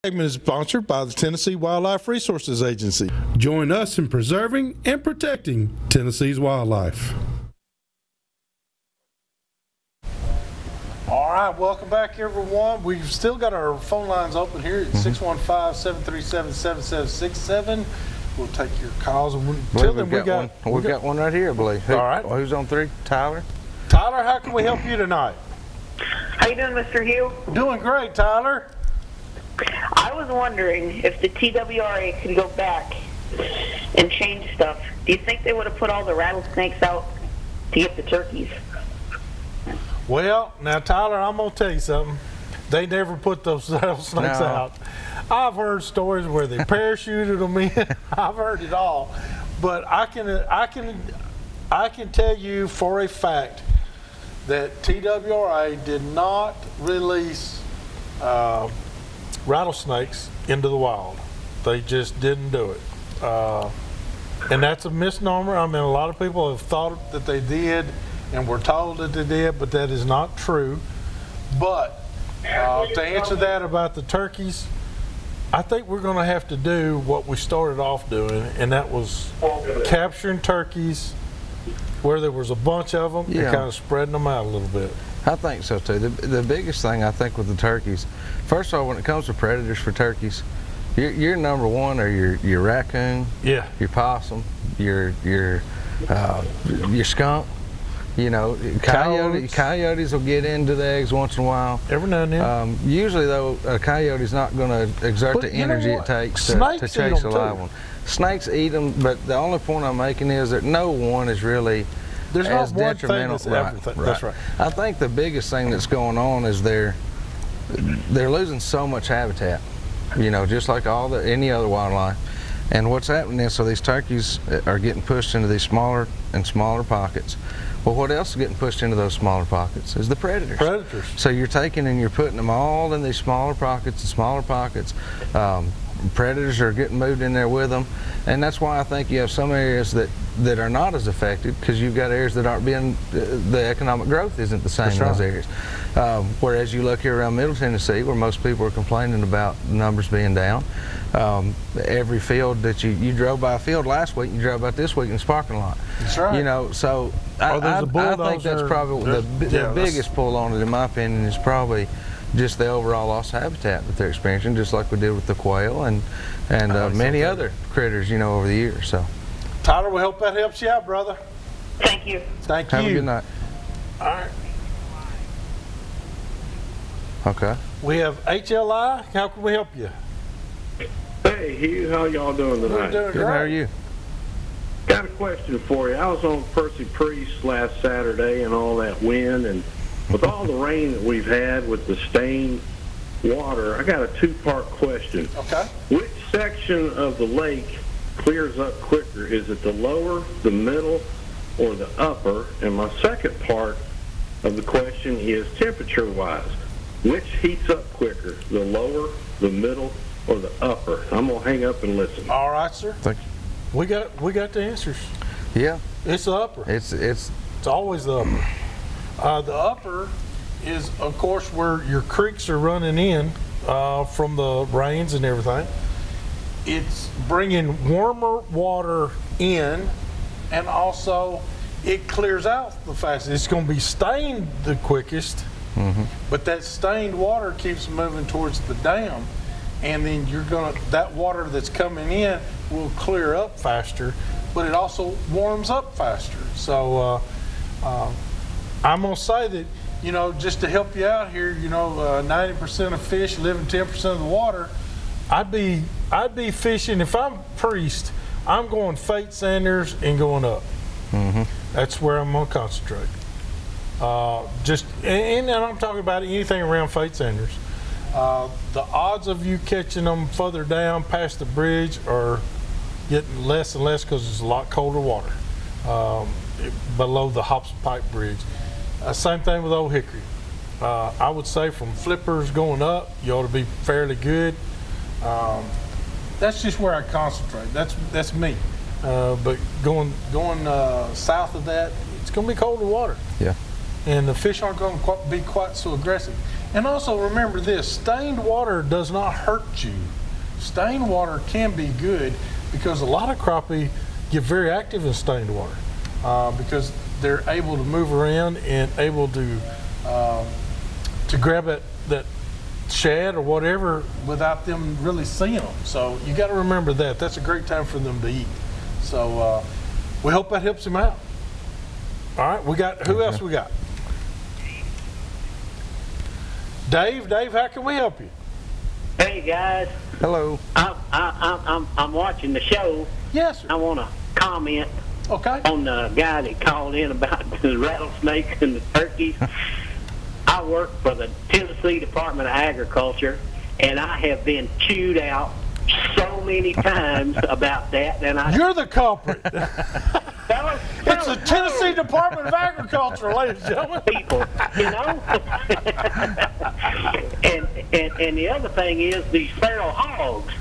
Segment is sponsored by the Tennessee Wildlife Resources Agency. Join us in preserving and protecting Tennessee's wildlife. All right, welcome back, everyone. We've still got our phone lines open here at 615-737-7767. We'll take your calls. Until then, we've got one right here, I believe. All right. Who's on 3? Tyler? Tyler, how can we help you tonight? How you doing, Mr. Hugh? Doing great, Tyler. I was wondering if the TWRA could go back and change stuff. Do you think they would have put all the rattlesnakes out to get the turkeys? Well, now, Tyler, I'm going to tell you something. They never put those rattlesnakes out. I've heard stories where they parachuted them in. I've heard it all. But I can tell you for a fact that TWRA did not release rattlesnakes into the wild. They just didn't do it. And that's a misnomer. I mean, a lot of people have thought that they did and were told that they did, but that is not true. But to answer that about the turkeys, I think we're going to have to do what we started off doing, and that was capturing turkeys where there was a bunch of them and kind of spreading them out a little bit. I think so too. The biggest thing I think with the turkeys, first of all, when it comes to predators for turkeys, your number one are your raccoon, your possum, your skunk. You know, coyotes will get into the eggs once in a while. Every now and then. Usually, though, a coyote's not going to exert the energy it takes to chase a live one. Snakes eat them, but the only point I'm making is that no one is really as detrimental. That's right. I think the biggest thing that's going on is they're losing so much habitat. You know, just like any other wildlife. And what's happening is, so these turkeys are getting pushed into these smaller and smaller pockets. Well, what else is getting pushed into those smaller pockets is the predators. So you're taking and you're putting them all in these smaller pockets and smaller pockets. Predators are getting moved in there with them, and that's why I think you have some areas that are not as affected, because you've got areas that aren't being, the economic growth isn't the same in those areas. Whereas you look here around Middle Tennessee, where most people are complaining about numbers being down. Every field that you drove by a field last week, you drove by this week in the parking lot. That's right. You know, so I think that's probably the biggest pull on it, in my opinion, is probably just the overall loss of habitat that they're experiencing, just like we did with the quail and many other critters, you know, over the years. So, Tyler, we hope that helps you out, brother. Thank you. Thank you. Have a good night. All right. Okay. We have HLI. How can we help you? Hey, Hugh, how y'all doing tonight? We're doing good. How are you? Got a question for you. I was on Percy Priest last Saturday and all that wind, and with all the rain that we've had with the stained water, I got a two-part question. Okay. Which section of the lake clears up quicker? Is it the lower, the middle, or the upper? And my second part of the question is temperature-wise. Which heats up quicker, the lower, the middle, or the upper? I'm going to hang up and listen. All right, sir. Thank you. We got the answers. Yeah. It's the upper. It's always the upper. The upper is, of course, where your creeks are running in from the rains and everything. It's bringing warmer water in, and also it clears out the fastest. It's going to be stained the quickest, but that stained water keeps moving towards the dam, and then that water that's coming in will clear up faster, but it also warms up faster. So I'm going to say that, you know, just to help you out here, you know, 90% of fish live in 10% of the water. I'd be fishing, if I'm Priest, I'm going Fate Sanders and going up. That's where I'm going to concentrate. And I'm talking about anything around Fate Sanders. The odds of you catching them further down past the bridge are getting less and less because it's a lot colder water below the Hobson Pike Bridge. Same thing with Old Hickory. I would say from flippers going up, you ought to be fairly good. That's just where I concentrate. That's me. But going south of that, it's going to be colder water. Yeah. And the fish aren't going to be quite so aggressive. And also remember this, stained water does not hurt you. Stained water can be good because a lot of crappie get very active in stained water because they're able to move around and able to grab that shad or whatever without them really seeing them. So you got to remember that. That's a great time for them to eat. So we hope that helps him out. All right, we got, who else we got? Dave, how can we help you? Hey guys. Hello. I'm watching the show. Yes, sir. I want to comment on the guy that called in about the rattlesnakes and the turkeys. I work for the Tennessee Department of Agriculture, and I have been chewed out so many times about that. And you're the culprit. It's the Tennessee Department of Agriculture, ladies and gentlemen. People, you know. and the other thing is these feral hogs.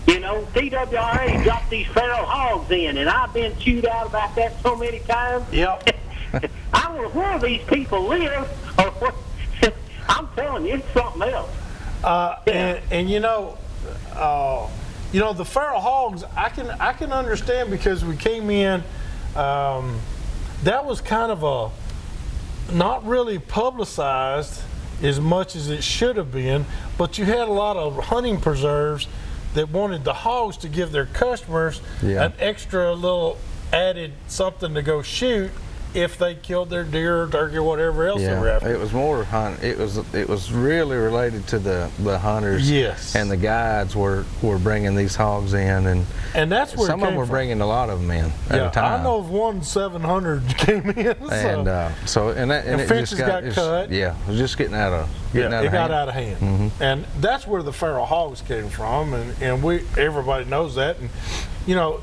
You know, TWRA dropped these feral hogs in, and I've been chewed out about that so many times. Yep. I don't know where these people live, or what. I'm telling you, it's something else. And you know, the feral hogs, I can understand because we came in. That was kind of not really publicized as much as it should have been, but you had a lot of hunting preserves that wanted the hogs to give their customers an extra little added something to go shoot if they killed their deer or turkey or whatever else they were after. It was more hunt. It was really related to the hunters. Yes. And the guides were bringing these hogs in, and that's where some of them were bringing a lot of them in at a time. I know of one 700 came in. And and fences got cut. Yeah, it was just getting out of hand. It got out of hand. Mm-hmm. And that's where the feral hogs came from, and everybody knows that. And you know,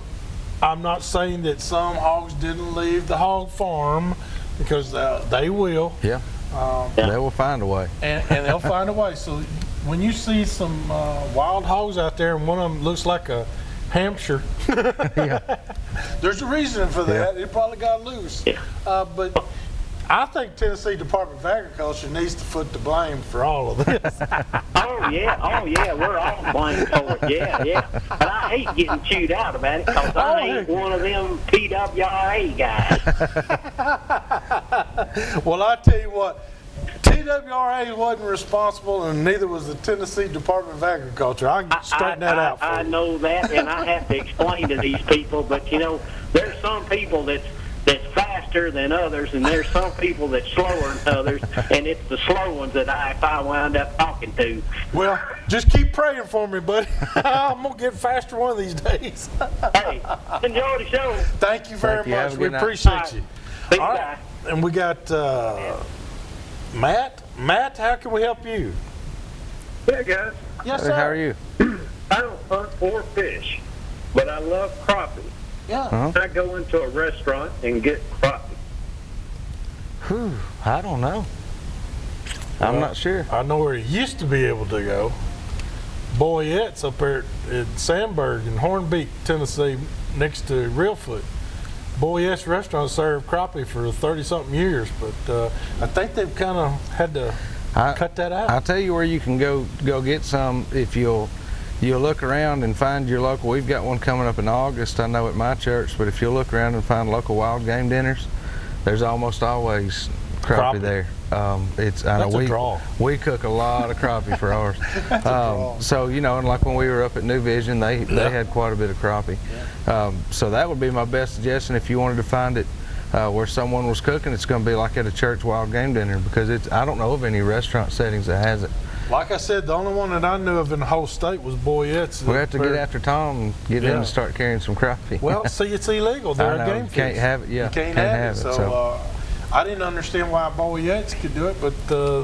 I'm not saying that some hogs didn't leave the hog farm, because they will. Yeah. They will find a way. And they'll find a way. So when you see some wild hogs out there, and one of them looks like a Hampshire, there's a reason for that. It probably got loose. But I think Tennessee Department of Agriculture needs to foot the blame for all of this. Oh yeah, we're all blamed for it. Yeah. But I hate getting chewed out about it because I ain't one of them TWRA guys. Well, I tell you what, TWRA wasn't responsible, and neither was the Tennessee Department of Agriculture. I can straighten that out for you. I know that, and I have to explain to these people. But you know, there's some people that's faster than others, and there's some people that's slower than others, and it's the slow ones that I wind up talking to. Well, just keep praying for me, buddy. I'm going to get faster one of these days. Hey, enjoy the show. Thank you very much. We appreciate you. All right. And we got Matt. Matt, how can we help you? Yeah, guys. Yes, sir. How are you? I don't hunt or fish, but I love crappie. Yeah. I go into a restaurant and get crappie. I don't know. I'm not sure. I know where he used to be able to go. Boyette's up there at Sandburg in Hornbeak, Tennessee, next to Reelfoot. Boyette's restaurant served crappie for 30-something years, but I think they've kind of had to cut that out. I'll tell you where you can go get some if you'll look around and find your local. We've got one coming up in August, I know, at my church, but if you'll look around and find local wild game dinners, there's almost always crappie there. That's a draw. We cook a lot of crappie for ours. So, you know, and like when we were up at New Vision, they had quite a bit of crappie. So that would be my best suggestion if you wanted to find it where someone was cooking. It's going to be like at a church wild game dinner, because I don't know of any restaurant settings that has it. Like I said, the only one that I knew of in the whole state was Boyette's. We have to get after Tom and get in and start carrying some crappie. Well, see, it's illegal. They're a game fish. You can't have it. Yeah, you can't have it. So I didn't understand why Boyette's could do it, but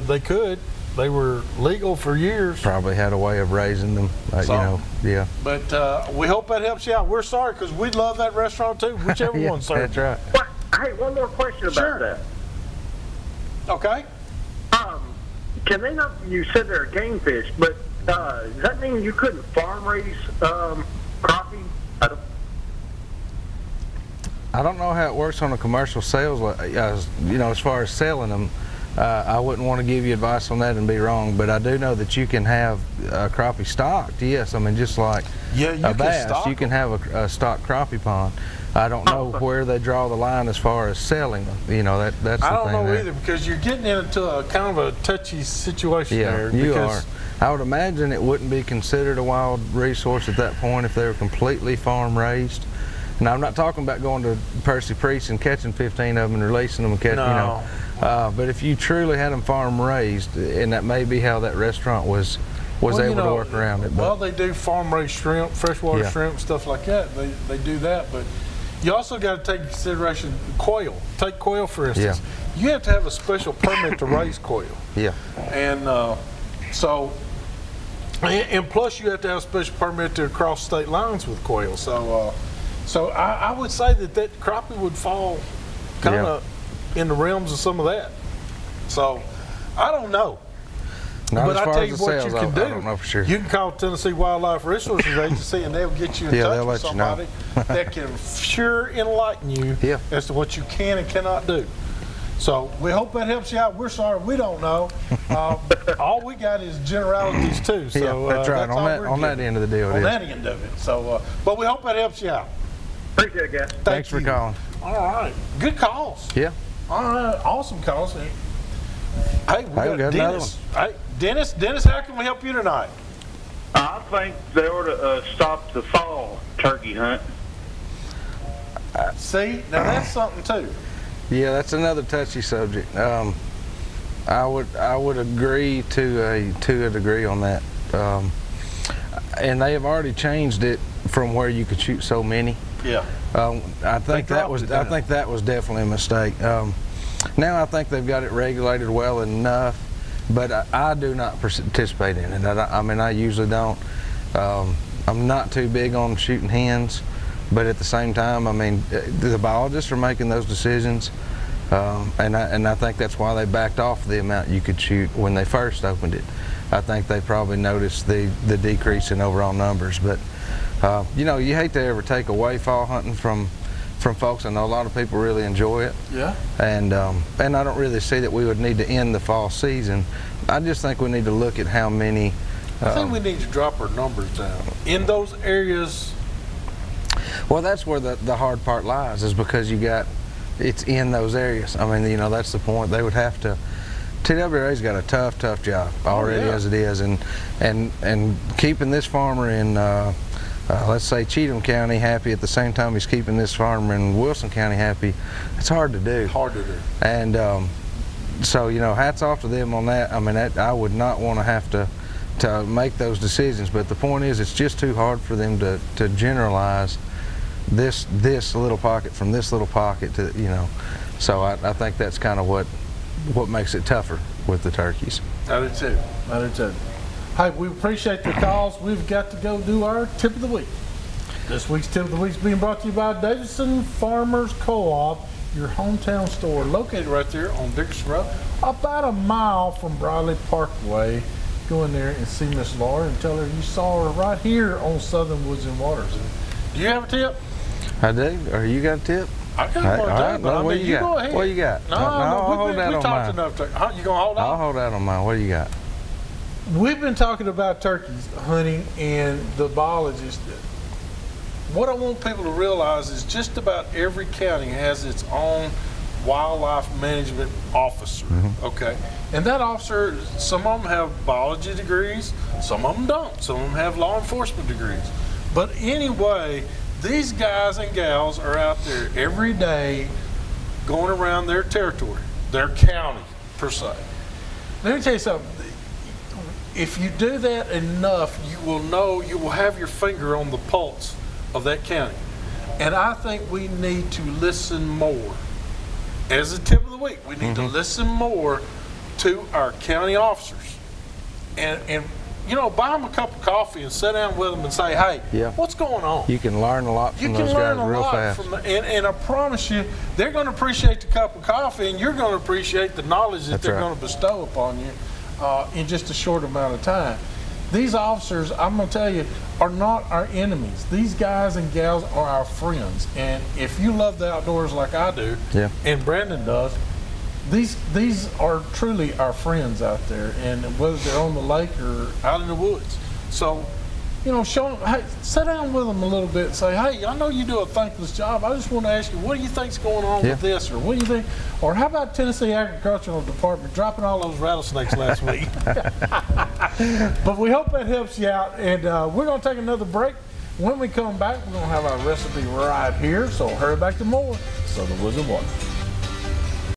they could. They were legal for years. Probably had a way of raising them, you know. Yeah. But we hope that helps you out. We're sorry, because we love that restaurant too, whichever one serves. That's right. Hey, one more question about that. Okay. Can they not? You said they're game fish, but does that mean you couldn't farm raise crappie? I don't know how it works on a commercial sales, you know, as far as selling them. I wouldn't want to give you advice on that and be wrong, but I do know that you can have crappie stocked. Yes, I mean just like a bass, you can have a stocked crappie pond. I don't know where they draw the line as far as selling them. You know, that's the thing. I don't know either, because you're getting into a kind of a touchy situation there. Yeah, you are. I would imagine it wouldn't be considered a wild resource at that point if they were completely farm raised. Now, I'm not talking about going to Percy Priest and catching 15 of them and releasing them and catching, you know. But if you truly had them farm raised, and that may be how that restaurant was able to work around it. Well, they do farm raised shrimp, freshwater shrimp, stuff like that. They do that, but you also got to take into consideration quail. Take quail, for instance. You have to have a special permit to raise quail. Yeah. And and plus you have to have a special permit to cross state lines with quail. So I would say that crappie would fall kind of in the realms of some of that. So I don't know. But I tell you what you can do. I don't know for sure. You can call Tennessee Wildlife Resources Agency, and they'll get you in touch with somebody that can sure enlighten you as to what you can and cannot do. So we hope that helps you out. We're sorry we don't know. All we got is generalities too. So that's right. On that end of the deal. On that end of it. So, but we hope that helps you out. Appreciate it, guys. Thanks for calling. All right. Good calls. Yeah. All right. Awesome calls. Hey, we got Dennis. Hey, Dennis, how can we help you tonight? I think they ought to stop the fall turkey hunt. See, now that's something too. Yeah, that's another touchy subject. I would agree to a degree on that. And they have already changed it from where you could shoot so many. Yeah. I think that was definitely a mistake. Now I think they've got it regulated well enough, but I do not participate in it. I mean, I usually don't. I'm not too big on shooting hens, but at the same time, I mean, the biologists are making those decisions, and I think that's why they backed off the amount you could shoot when they first opened it. I think they probably noticed the decrease in overall numbers, but you know, you hate to ever take away fall hunting from folks. I know a lot of people really enjoy it. Yeah. And I don't really see that we would need to end the fall season. I just think we need to look at how many. I think we need to drop our numbers down in those areas. Well, that's where the hard part lies, is because it's in those areas. I mean, you know, that's the point. They would have to. TWRA's got a tough job already as it is, and keeping this farmer in let's say Cheatham County happy at the same time he's keeping this farmer in Wilson County happy, it's hard to do. And so, you know, hats off to them on that. I mean, I would not want to have to make those decisions, but the point is, it's just too hard for them to generalize this little pocket from this little pocket to, you know. So I think that's kind of what makes it tougher with the turkeys. I do too. I do too. Hey, we appreciate the calls. We've got to go do our tip of the week. This week's tip of the week is being brought to you by Davidson Farmers Co-op, your hometown store, located right there on Dickerson Road, about a mile from Briley Parkway. Go in there and see Miss Laura and tell her you saw her right here on Southern Woods and Waters. Do you have a tip? I do. Or you got a tip? I got one tip, but I mean, you go ahead. What you got? No, I'll hold that on mine. Enough you gonna hold out? I'll hold out on mine. What do you got? We've been talking about turkeys hunting, and the biologist. What I want people to realize is just about every county has its own wildlife management officer. Okay, and that officer, some of them have biology degrees, some of them don't. Some of them have law enforcement degrees. But anyway, these guys and gals are out there every day going around their territory, their county, per se. Let me tell you something. If you do that enough, you will know, you will have your finger on the pulse of that county. And I think we need to listen more. As a tip of the week, we need to listen more to our county officers. And you know, buy them a cup of coffee and sit down with them and say, hey, what's going on? You can learn a lot from those guys real fast. And I promise you, they're going to appreciate the cup of coffee, and you're going to appreciate the knowledge that they're going to bestow upon you in just a short amount of time. These officers, I'm going to tell you, are not our enemies. These guys and gals are our friends. And if you love the outdoors like I do, and Brandon does, these are truly our friends out there, and whether they're on the lake or out in the woods. So, you know, show them, hey, sit down with them a little bit and say, hey, I know you do a thankless job. I just want to ask you, what do you think's going on with this, or what do you think, or how about Tennessee Agricultural Department dropping all those rattlesnakes last week? But we hope that helps you out, and we're going to take another break. When we come back, we're going to have our recipe right here, so hurry back to more Southern Woods and Water.